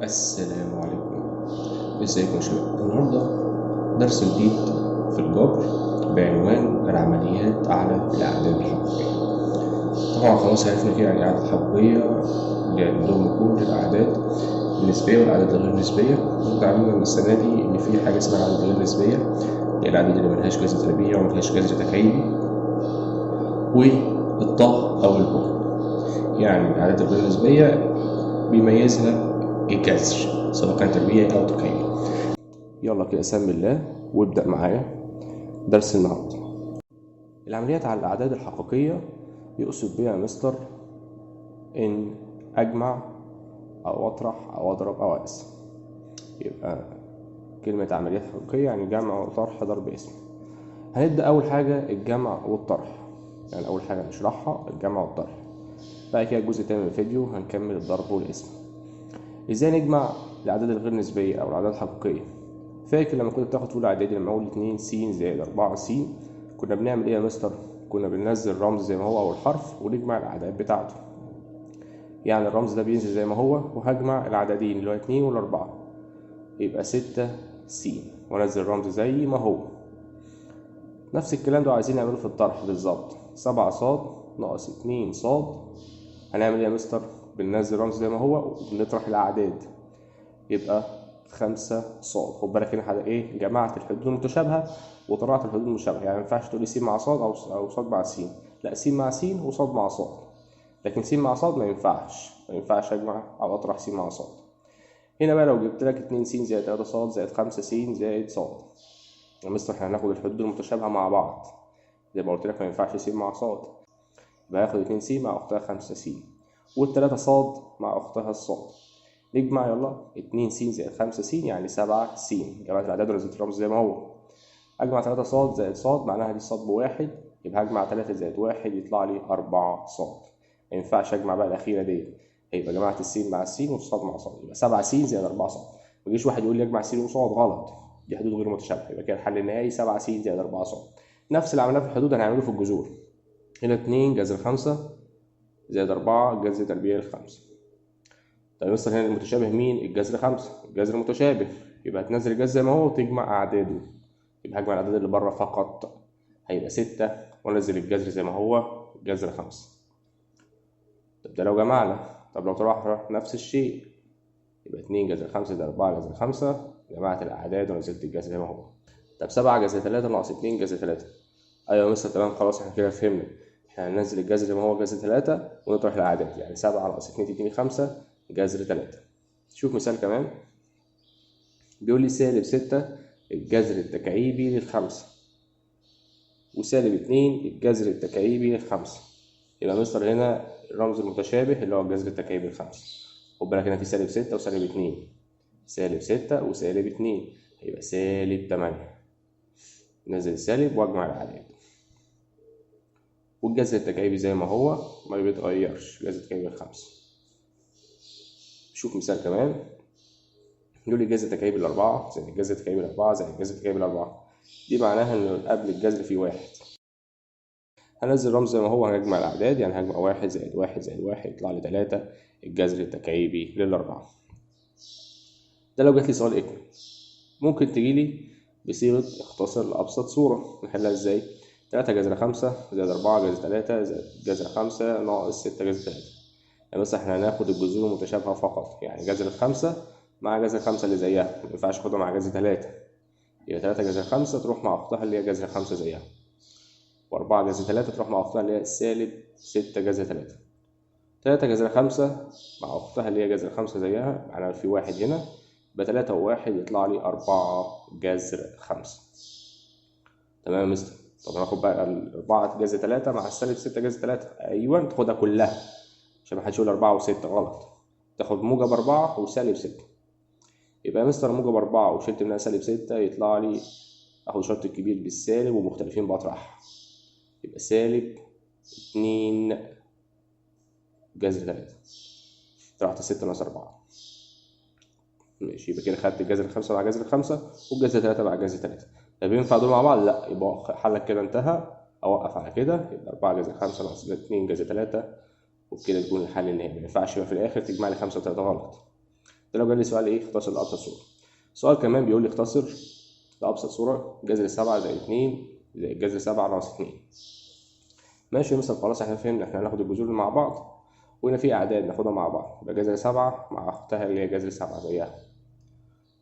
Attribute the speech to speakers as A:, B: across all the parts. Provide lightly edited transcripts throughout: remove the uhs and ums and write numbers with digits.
A: السلام عليكم. ازيكم يا شباب؟ النهارده درس جديد في الجبر بعنوان العمليات على الأعداد الحقيقية. طبعا خلاص عرفنا كده يعني الأعداد الحقيقية اللي عندهم كل الأعداد النسبية والأعداد الغير نسبية. وتعلمنا السنة دي إن في حاجة اسمها الأعداد الغير نسبية، هي الأعداد اللي ملهاش جذر تربيع وملهاش جذر تكعيبي، والطه أو البه. يعني الأعداد الغير نسبية بيميزها الجذر سواء كان تربيعي أو تكعيبي. يلا كده سمي الله وابدأ معايا درس النهارده. العمليات على الأعداد الحقيقية يقصد بها مستر إن أجمع أو أطرح أو أضرب أو أقسم. يبقى كلمة عمليات حقيقية يعني جمع وطرح ضرب اسم. هنبدأ أول حاجة الجمع والطرح، يعني أول حاجة نشرحها الجمع والطرح. بعد كده الجزء التاني من الفيديو هنكمل الضرب والاسم. إزاي نجمع الأعداد الغير نسبية أو الأعداد الحقيقية؟ فاكر لما كنت بتاخد في أولى إعدادي لما أقول 2 س زائد 4 س كنا بنعمل إيه يا مستر؟ كنا بننزل رمز زي ما هو أو الحرف ونجمع الأعداد بتاعته. يعني الرمز ده بينزل زي ما هو وهجمع العددين اللي هو 2 وال4 يبقى 6 س وانزل الرمز زي ما هو. نفس الكلام ده عايزين نعمله في الطرح بالظبط. 7 ص ناقص 2 ص هنعمل ايه يا مستر؟ بننزل رمز زي ما هو وبنطرح الاعداد يبقى 5 ص. خد بالك هنا ايه؟ جمعت الحدود المتشابهه وطلعت الحدود المشابهه. يعني ما ينفعش تقولي س مع ص او ص مع س، لا س مع س وص مع ص. لكن س مع ص ما ينفعش اجمع او اطرح س مع ص. هنا بقى لو جبت لك 2 س زائد 3 ص زائد 5 س زائد ص، يا مستر احنا هناخد الحدود المتشابهه مع بعض زي ما قلت لك، ما ينفعش س مع ص. يبقى هاخد 2 س مع اختها 5 س وال3 ص مع اختها الصاد. نجمع يلا 2 س زائد 5 س يعني 7 س. جمعت الاعداد ونزلت الرمز زي ما هو. اجمع 3 ص زائد ص معناها دي ص بواحد، يبقى هجمع 3 زائد 1 يطلع لي 4 ص. ما ينفعش اجمع بقى الاخيره دي، هيبقى جمعت السين مع السين والصاد مع صاد يبقى 7 س زائد 4 ص. ما يجيش واحد يقول لي اجمع س وصاد، غلط، دي حدود غير متشابهه. يبقى كده الحل النهائي 7 س زائد 4 ص. نفس العمليه في الحدود هنعمله في الجذور. هنا 2 جذر 5 زائد 4 جذر تربيع الخمسة. طيب مثلا هنا المتشابه مين؟ الجذر 5، الجذر متشابه، يبقى هتنزل الجذر زي ما هو وتجمع أعداده. يبقى هجمع الأعداد اللي بره فقط، هيبقى 6 وانزل الجذر زي ما هو جذر 5. طب ده لو جمعنا. طب لو طرحنا نفس الشيء يبقى 2 جذر 5 زائد 4 جذر 5، جمعت الأعداد ونزلت الجذر زي ما هو. طب 7 جذر 3 ناقص 2 جذر 3. أيوة يا مستر تمام خلاص احنا كده فهمنا. احنا هننزل الجذر زي ما هو جذر 3 ونطرح الأعداد، يعني 7 ناقص 2 تديني 5 جذر 3. شوف مثال كمان بيقول لي سالب 6 الجذر التكعيبي للخمسة وسالب 2 الجذر التكعيبي للخمسة. يبقى مستر هنا الرمز المتشابه اللي هو الجذر التكعيبي للخمسة. خد بالك هنا في سالب 6 وسالب 2، سالب 6 وسالب 2 هيبقى سالب 8. نزل السالب واجمع الأعداد والجذر التكعيبي زي ما هو ما بيتغيرش، الجذر التكعيبي للخمسة. شوف مثال كمان يقول لي الجذر التكعيبي للأربعة زائد الجذر التكعيبي للأربعة زائد الجذر التكعيبي للأربعة. دي معناها إن قبل الجذر في واحد. هنزل الرمز زي ما هو، هنجمع الأعداد يعني هجمع 1 زائد 1 زائد 1 يطلع لي 3 الجذر التكعيبي للأربعة. ده لو جات لي سؤال إكمل. ممكن تجيلي بصيغة اختصر لأبسط صورة. نحلها إزاي؟ 3 جذر 5 زائد 4 جذر 3 زائد جذر 5 ناقص 6 جذر 3. يعني مثلا احنا هناخد الجذور المتشابهة فقط، يعني جذر 5 مع جذر 5 اللي زيها، ما ينفعش اخدها مع جذر 3. يبقى 3 جذر 5 تروح مع أختها اللي هي جذر 5 زيها، و4 جذر 3 تروح مع أختها اللي هي سالب 6 جذر 3. 3 جذر 5 مع أختها اللي هي جذر 5 زيها، معناها في واحد هنا، يبقى 3 و1 يطلع لي 4 جذر 5. تمام يا مستر؟ طب هناخد بقى 4 جذر 3 مع السالب 6 جذر 3. أيوه تاخدها كلها عشان محدش يقول 4 و6 غلط. تاخد موجب 4 وسالب 6. يبقى يا مستر موجب 4 وشلت منها سالب 6 يطلع لي اخد شرط الكبير بالسالب ومختلفين بطرح، يبقى سالب 2 جذر 3. طرحت 6 ناقص 4 ماشي، يبقى كده خدت الجذر 5 مع جذر 5 والجذر 3 مع جذر 3. طب ينفع دول مع بعض؟ لا، يبقى حلك كده انتهى، اوقف على كده. يبقى 4 جذر 5 ناقص 2 جذر 3، وبكده تكون الحل النهائي. ما ينفعش يبقى في الاخر تجمع لي 5 و3 غلط. ده لو جالي سؤال ايه، اختصر لابسط صوره. سؤال كمان بيقول لي اختصر لابسط صوره جذر 7 زائد 2 زائد جذر 7 ناقص 2. ماشي يا مستر، خلاص احنا فهمنا، احنا هناخد الجذور مع بعض، وهنا في اعداد ناخدها مع بعض. يبقى جذر 7 مع اختها اللي هي جذر 7 زيها،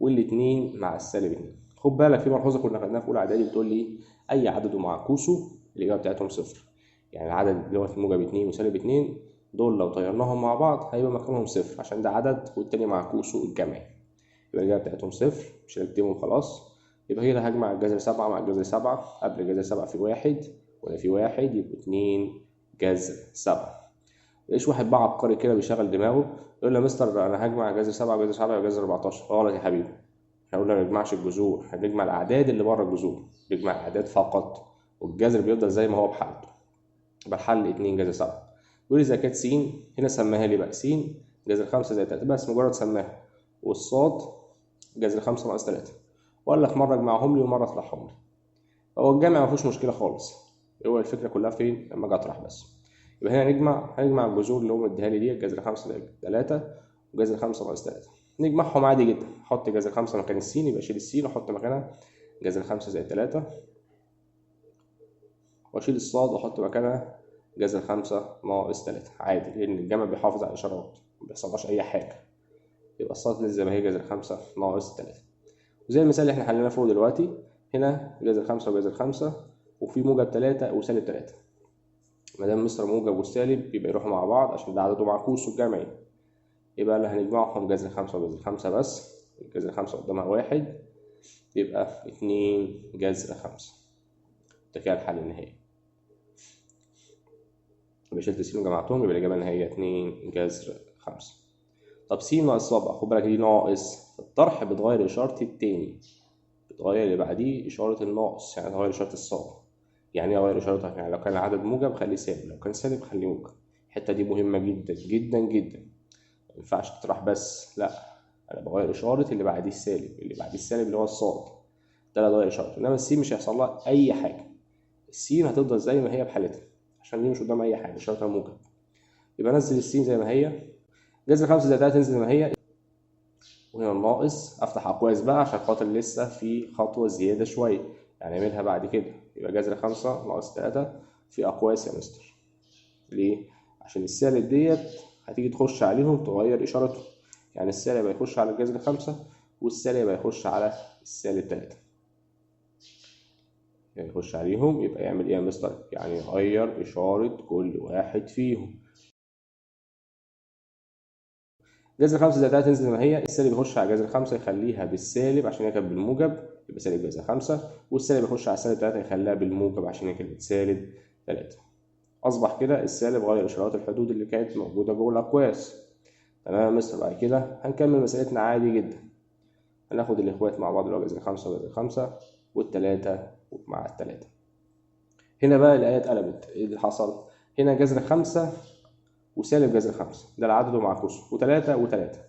A: والاتنين مع السالب 2. خد بالك في ملحوظه كنا خدناها في اولى اعدادي بتقول لي اي عدد ومعكوسه الاجابه بتاعتهم صفر. يعني العدد اللي هو في موجب 2 وسالب 2 دول لو طيرناهم مع بعض هيبقى مكانهم صفر، عشان ده عدد والتاني معكوسه الجمعي. يبقى الاجابه بتاعتهم صفر، مش هنكتبهم خلاص. يبقى كده هجمع الجذر 7 مع الجذر 7، قبل الجذر 7 في 1 ولا في 1، يبقوا 2 جذر 7. ليش واحد بقى عبقري كده بيشغل دماغه يقول لي يا مستر انا هجمع جذر 7 وجذر 7 وجذر 14؟ غلط يا حبيبي، احنا قلنا ما نجمعش الجذور، احنا بنجمع الاعداد اللي بره الجذور، بنجمع الاعداد فقط، والجذر بيفضل زي ما هو بحالته. يبقى الحل 2 جذر 7. يقول لي اذا كانت س، هنا سماها لي بقى س جذر 5 زائد 3، بس مجرد سماها، والصاد جذر 5 ناقص 3، وقال لك مره اجمعهم لي ومره اطرحهم لي. هو الجمع ما فيهوش مشكله خالص، هو الفكره كلها فين؟ لما اجي اطرح بس. يبقى هنا هنجمع الجذور اللي هم اديها لي دي، جذر 5 زائد 3 وجذر 5 ناقص 3، نجمعهم عادي جدا. احط جذر 5 مكان السين، يبقى اشيل السين واحط مكانها جذر 5 زائد 3، واشيل الصاد واحط مكانها جذر 5 ناقص 3 عادي، لان الجمع بيحافظ على الاشارات ما بيحصلهاش اي حاجه. يبقى الصاد زي ما هي جذر 5 ناقص 3. وزي المثال اللي احنا حليناه فوق دلوقتي، هنا جذر 5 وجذر 5 وفي موجب 3 وسالب 3. ما دام مستر موجب والسالب يبقى يروحوا مع بعض عشان ده عدده معكوس والجمعي. يبقى اللي هنجمعهم جذر 5 وجذر 5 بس، جذر 5 قدامها 1، يبقى 2 جذر 5. ده كده الحل النهائي. يبقى شلت س وجمعتهم، يبقى الإجابة النهائية 2 جذر 5. طب س ناقص ص بقى، خد بالك دي ناقص، الطرح بتغير إشارة التاني، بتغير اللي بعديه إشارة الناقص، يعني تغير إشارة الصاد. يعني ايه اغير اشارتها؟ يعني لو كان العدد موجب خليه سالب، لو كان سالب خليه موجب. الحته دي مهمه جدا جدا جدا، ما ينفعش تطرح بس، لا، انا بغير اشاره اللي بعديه السالب، اللي بعديه السالب اللي هو الصاد، ده اللي هغير اشارته. انما السين مش هيحصل لها اي حاجه، السين هتفضل زي ما هي بحالتها، عشان دي مش قدام اي حاجه، اشارتها موجب. يبقى نزل السين زي ما هي، جذر 5 زائد 3 تنزل زي ما هي، وهنا الناقص افتح اقواس بقى عشان خاطر لسه في خطوه زياده شويه، يعني اعملها بعد كده. يبقى جذر 5 ناقص 3 في اقواس يا مستر. ليه؟ عشان السالب ديت هتيجي تخش عليهم تغير اشارته، يعني السالب هيخش على الجذر 5 والسالب هيخش على السالب 3، يعني يخش عليهم. يبقى يعمل ايه يا مستر؟ يعني يغير اشاره كل واحد فيهم. جذر 5 زائد 3 تنزل زي ما هي، السالب يخش على جذر 5 يخليها بالسالب عشان هي كانت بالموجب، يبقى سالب جذر 5، والسالب يخش على سالب 3 يخليها بالموجب عشان هي كانت سالب 3. أصبح كده السالب غير إشارات الحدود اللي كانت موجودة جوه الأقواس. تمام يا مستر؟ بعد كده هنكمل مسألتنا عادي جدا، هناخد الإخوات مع بعض اللي هو جذر 5 وجذر 5 والتلاتة مع التلاتة. هنا بقى الآية اتقلبت، إيه اللي حصل؟ هنا جذر 5 وسالب جذر 5، ده العدد ومعكوسه، وتلاتة وتلاتة.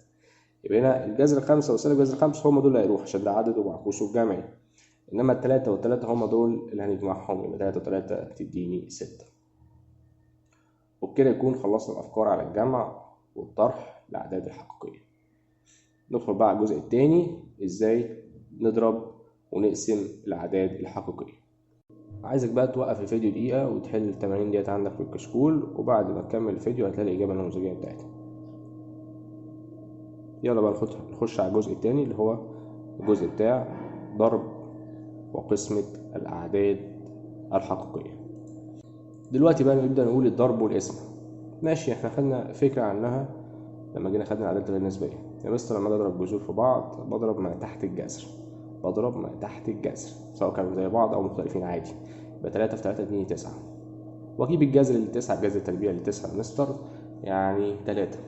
A: يبقى هنا الجذر 5 وسالب جذر 5 هم دول اللي هيروحوا عشان ده عدد ومعكوسه الجمعي، إنما التلاتة والتلاتة هم دول اللي هنجمعهم، يبقى 3 و3 تديني 6. وبكده يكون خلصنا الأفكار على الجمع والطرح الأعداد الحقيقية. ندخل بقى على الجزء التاني، إزاي نضرب ونقسم الأعداد الحقيقية. عايزك بقى توقف الفيديو دقيقة وتحل التمارين ديت عندك في الكشكول، وبعد ما تكمل الفيديو هتلاقي الإجابة النموذجية بتاعتها. يلا بقى نخش على الجزء التاني اللي هو الجزء بتاع ضرب وقسمة الأعداد الحقيقية. دلوقتي بقى نبدأ نقول الضرب والقسمة. ماشي، احنا خدنا فكرة عنها لما جينا خدنا الأعداد الغير نسبية. يا مستر لما أضرب جذور في بعض بضرب ما تحت الجذر، بضرب ما تحت الجذر سواء كانوا زي بعض أو مختلفين عادي. يبقى 3 في 3 اديني 9، وأجيب الجذر اللي 9 الجذر التربيع اللي 9 يا مستر يعني 3.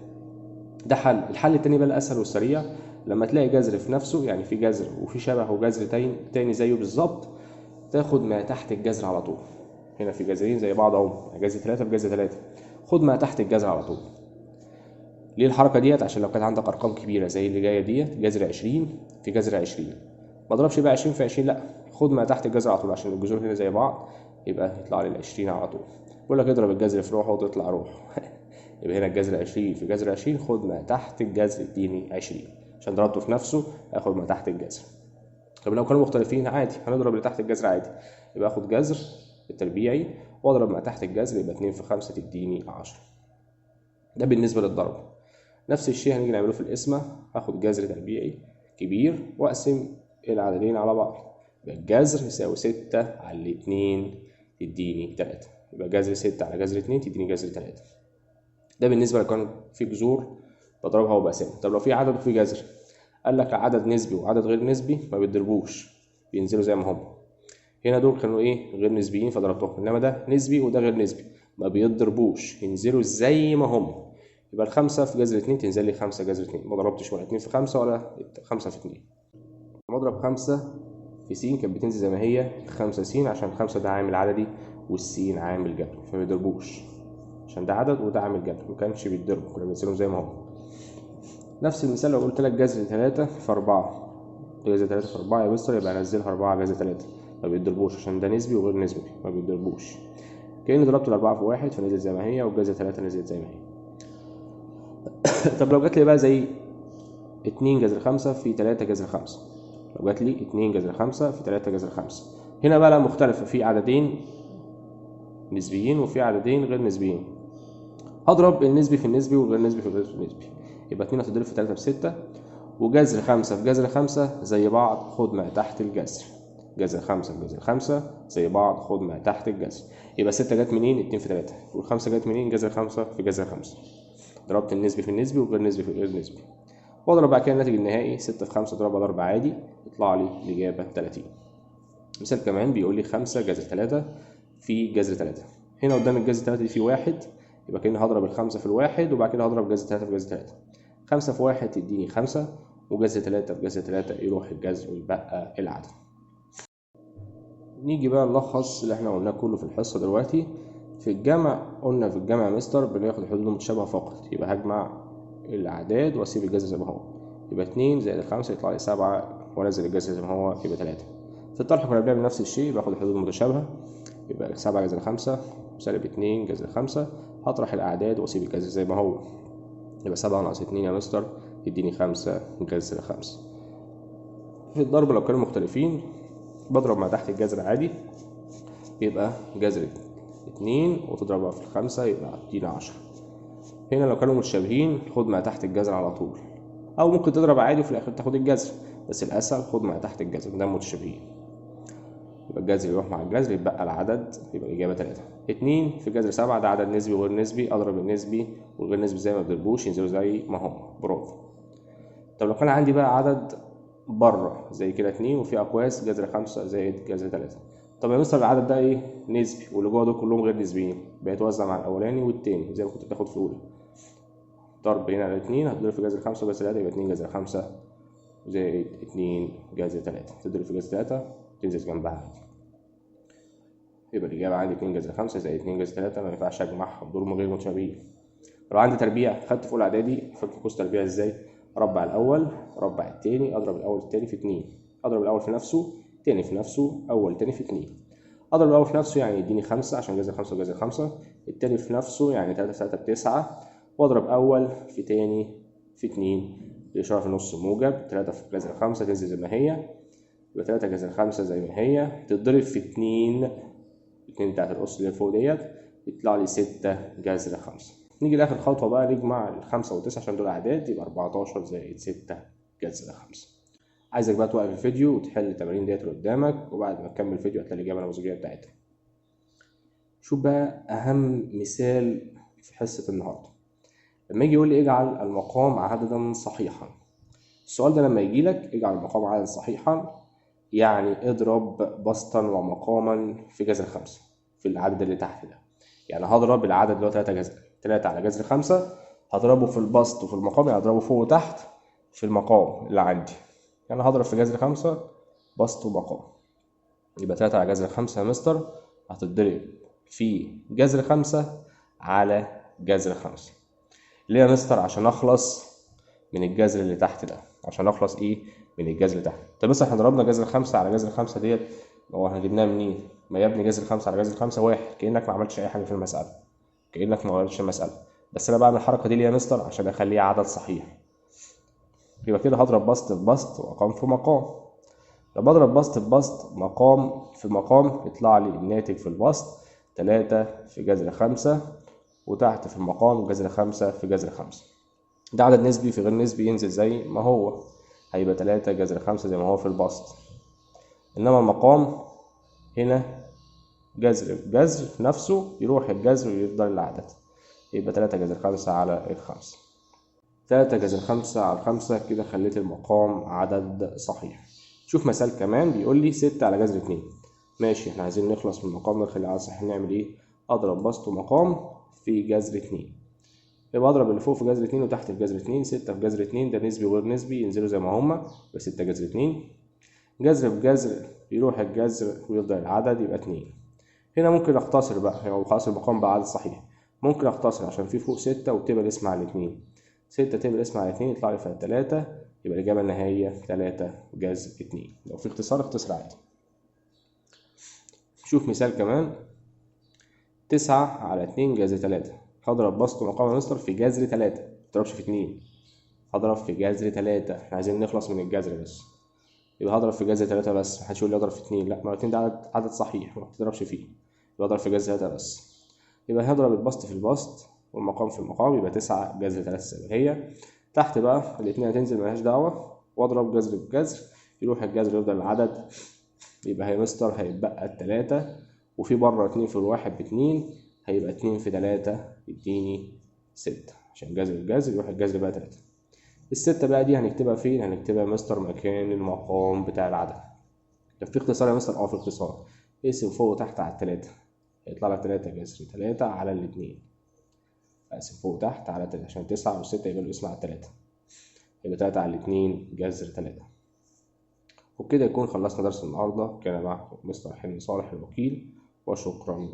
A: ده حل. الحل التاني بقى الأسهل والسريع، لما تلاقي جذر في نفسه، يعني في جذر وفي شبهه جذر تاني زيه بالظبط، تاخد ما تحت الجذر على طول. هنا في جذرين زي بعض اهو، جذر 3 بجذر 3، خد ما تحت الجذر على طول. ليه الحركه ديت؟ عشان لو كانت عندك ارقام كبيره زي اللي جايه ديت، جذر 20 في جذر 20 ما اضربش بقى 20 في 20، لا، خد ما تحت الجذر على طول عشان الجذور هنا زي بعض، يبقى يطلع لي ال 20 على طول. بيقول لك اضرب الجذر في روحه وتطلع روح. يبقى هنا الجذر 20 في جذر 20، خد ما تحت الجذر اديني 20، عشان ضربته في نفسه اخد ما تحت الجذر. طب لو كانوا مختلفين عادي هنضرب اللي تحت الجذر عادي، يبقى اخد جذر التربيعي واضرب ما تحت الجذر، يبقى 2 في 5 تديني 10. ده بالنسبه للضرب. نفس الشيء هنيجي نعمله في القسمه، هاخد جذر تربيعي كبير واقسم العددين على بعض، يبقى الجذر يساوي 6 على 2 تديني 3، يبقى جذر 6 على جذر 2 تديني جذر 3. ده بالنسبه لو كان في جذور بضربها وبقسمها. طب لو في عدد وفي جذر، قال لك عدد نسبي وعدد غير نسبي ما بيتضربوش، بينزلوا زي ما هم. هنا دول كانوا ايه؟ غير نسبيين فضربتهم، انما ده نسبي وده غير نسبي ما بيتضربوش، ينزلوا زي ما هم. يبقى الخمسة في جذر 2 تنزل لي 5 جذر 2، ما ضربتش ولا 2 في 5 ولا 5 في 2. لما اضرب 5 في س كانت بتنزل زي ما هي 5 س، عشان 5 ده عامل عددي والسين عامل جبري فما بيضربوش، عشان ده عدد وده عامل جبري، ما كانش بيتضربوا، كنا بنسيبهم زي ما هم. نفس المثال لو قلت لك جذر 3 في 4، جذر 3 في 4 يا مستر، يبقى انزلها 4 جذر 3، ما بيتضربوش عشان ده نسبي وغير نسبي ما بيتضربوش. كأني ضربت الأربعة في واحد فنزل زي ما هي، والجذر 3 نزلت زي ما هي. طب لو جات لي بقى زي 2 جذر 5 في 3 جذر 5، لو جات لي 2 جذر 5 في 3 جذر 5، هنا بقى لا مختلفة، في عددين نسبيين وفي عددين غير نسبيين. هضرب النسبي في النسبي والغير نسبي في الغير نسبي، يبقى 2 هتضرب في 3 ب6، وجذر 5 في جذر 5 زي بعض، خد ما تحت الجذر. جذر 5 في جذر 5 زي بعض، خد ما تحت الجذر. يبقى 6 جت منين؟ 2 في 3، وال5 جت منين؟ جذر 5 في جذر 5. ضربت النسبي في النسبي والغير نسبي في الغير نسبي، واضرب بعد كده الناتج النهائي 6 في 5 ضربها ضرب عادي، يطلع لي الإجابة 30. مثال كمان بيقول لي 5 جذر 3 في جذر 3. هنا قدام الجذر 3 دي في 1، يبقى كأني هضرب ال5 في الواحد وبعد كده هضرب جذر 3 في جذر 3. 5 في 1 تديني 5، وجذر 3 في جذر 3 يروح الجذر ويبقى العدد. نيجي بقى نلخص اللي احنا قلناه كله في الحصة دلوقتي. في الجمع قلنا في الجمع يا مستر بناخد حدود متشابهة فقط، يبقى هجمع الأعداد وأسيب الجذر زي ما هو، يبقى 2 زائد 5 يطلع لي 7، وأنزل الجذر زي ما هو يبقى 3. في الطرح كنا بنعمل نفس الشيء، باخد الحدود المتشابهة، يبقى 7 جذر 5 سالب 2 جذر 5، هطرح الأعداد وأسيب الجذر زي ما هو، يبقى 7 ناقص 2 يا مستر يديني 5 جذر 5. في الضرب لو كانوا مختلفين بضرب ما تحت الجذر عادي، يبقى جذر 2 وتضربها في 5 يبقى يدينا 10. هنا لو كانوا متشابهين خد ما تحت الجذر على طول، أو ممكن تضرب عادي وفي الآخر تاخد الجذر، بس الأسهل خد ما تحت الجذر ده متشابهين، يبقى الجذر يروح مع الجذر يبقى العدد، يبقى الإجابة 3. 2 في جذر 7 ده عدد نسبي وغير نسبي، أضرب النسبي والغير نسبي زي ما بيضربوش ينزلوا زي ما هم، برافو. طب لو كان عندي بقى عدد بره زي كده 2 وفي أقواس جذر 5 زائد جذر 3، طب يا مستر العدد ده ايه؟ نسبي، واللي جوه دول كلهم غير نسبيين، بيتوزع مع الأولاني والتاني زي ما كنت بتاخد في الأولى. ضرب هنا على 2 هتضرب في جذر 5 وجذر 3، يبقى 2 جذر 5 زائد 2 جذر 3، تضرب في جذر 3 تنزل جنبها عادي، يبقى الإجابة عندي 2 جذر 5 زائد 2 جذر 3، ما ينفعش أجمعهم دول غير متشابهين. لو عندي تربيع خدت في أولى إعدادي، فك قوس تربيع إزاي؟ أربع الأول أربع التاني، أضرب الأول التاني في 2، أضرب الأول في نفسه تاني في نفسه أول تاني في 2. أضرب الأول في نفسه يعني يديني 5 عشان جذر 5 وجذر 5، التاني في نفسه يعني 3 في 3 ب9، وأضرب أول في تاني في 2، الإشارة في النص موجب، 3 في جذر 5 تنزل زي ما هي، يبقى 3 جذر 5 زي ما هي تتضرب في 2 بتاعت الأس اللي فوق ديت، يطلع لي 6 جذر 5. نيجي لآخر خطوة بقى نجمع 5 و9 عشان دول أعداد، يبقى 14 زائد 6 جذر 5. عايزك بقى توقف الفيديو وتحل التمارين ديت اللي قدامك، وبعد ما تكمل الفيديو هتلاقي الإجابة النموذجية بتاعتها. شوف بقى أهم مثال في حصة النهاردة، لما يجي يقول لي اجعل المقام عددا صحيحا. السؤال ده لما يجي لك اجعل المقام عددا صحيحا، يعني اضرب بسطا ومقاما في جذر 5 في العدد اللي تحت ده. يعني هضرب العدد اللي هو 3 على جذر 5، هضربه في البسط وفي المقام، يعني هضربه فوق وتحت في المقام اللي عندي. يعني هضرب في جذر 5 بسط ومقام، يبقى 3 على جذر 5 يا مستر هتتضرب في جذر 5 على جذر 5. ليه يا مستر؟ عشان اخلص من الجذر اللي تحت ده، عشان اخلص ايه من الجذر تحت. طب بس احنا ضربنا جذر 5 على جذر 5 ديت، هو احنا جبناها منين؟ ما يا ابني جذر 5 على جذر 5 واحد، كأنك ما عملتش أي حاجة في المسألة، كأنك ما غيرتش المسألة. بس أنا بعمل الحركة دي ليه يا مستر؟ عشان أخليها عدد صحيح. يبقى كده هضرب بسط في بسط ومقام في مقام. لما اضرب بسط في بسط مقام في مقام يطلع لي الناتج في البسط 3 في جذر 5، وتحت في المقام جذر 5 في جذر 5. ده عدد نسبي في غير نسبي ينزل زي ما هو، هيبقى 3 جذر 5 زي ما هو في البسط. إنما المقام هنا جذر بجذر نفسه يروح الجذر ويفضل العدد، يبقى 3 جذر 5 على 5. 3 جذر 5 على 5 كده خليت المقام عدد صحيح. شوف مثال كمان بيقول لي 6 على جذر 2. ماشي، احنا عايزين نخلص من المقام نخلي عدد صحيح، نعمل ايه؟ اضرب بسط ومقام في جذر 2. يبقى اضرب اللي فوق في جذر 2 وتحت في جذر 2. 6 في جذر 2 ده نسبي وغير نسبي ينزلوا زي ما هما، يبقى 6 جذر 2. جذر بجذر يروح الجذر ويفضل العدد يبقى 2. هنا ممكن اختصر بقى، هو خلاص المقام بقى عدد صحيح. ممكن اختصر عشان في فوق 6 وتبقى الاسم على 2. 6 تبقى الاسم على 2 يطلع لي فيها 3، يبقى الإجابة النهائية 3 جذر 2. لو في اختصار اختصر عادي. شوف مثال كمان، 9 على 2 جذر 3. هضرب بسط مقام مستر في جذر 3، متضربش في 2، هضرب في جذر 3. احنا عايزين نخلص من الجذر بس، يبقى هضرب في جذر 3 بس. محدش يقول لي اضرب في 2، لا، ما 2 ده عدد صحيح ما بتضربش فيه، يبقى اضرب في جذر 3 بس. يبقى هضرب البسط في البسط والمقام في المقام، يبقى 9 جذر 3 زي ما هي. تحت بقى الاتنين هتنزل ملهاش دعوة، واضرب جذر بجذر يروح الجذر يفضل العدد، يبقى هي مستر هيتبقى التلاتة، وفي بره 2 في الواحد ب2، هيبقى 2 في 3 يديني 6، عشان جذر بجذر يروح الجذر بقى 3. الستة بقى دي هنكتبها فين؟ هنكتبها مستر مكان المقام بتاع العدد. طب في اختصار يا مستر؟ في اختصار، اقسم فوق وتحت على التلاتة، هيطلع لك 3 جذر 3 على الاتنين. اقسم فوق وتحت على 3 عشان 9 و6 يبقى الاسم على 3، يبقى 3 على 2 جذر 3. وبكده يكون خلصنا درس النهارده. كان معكم مستر حلمي صالح الوكيل، وشكرا.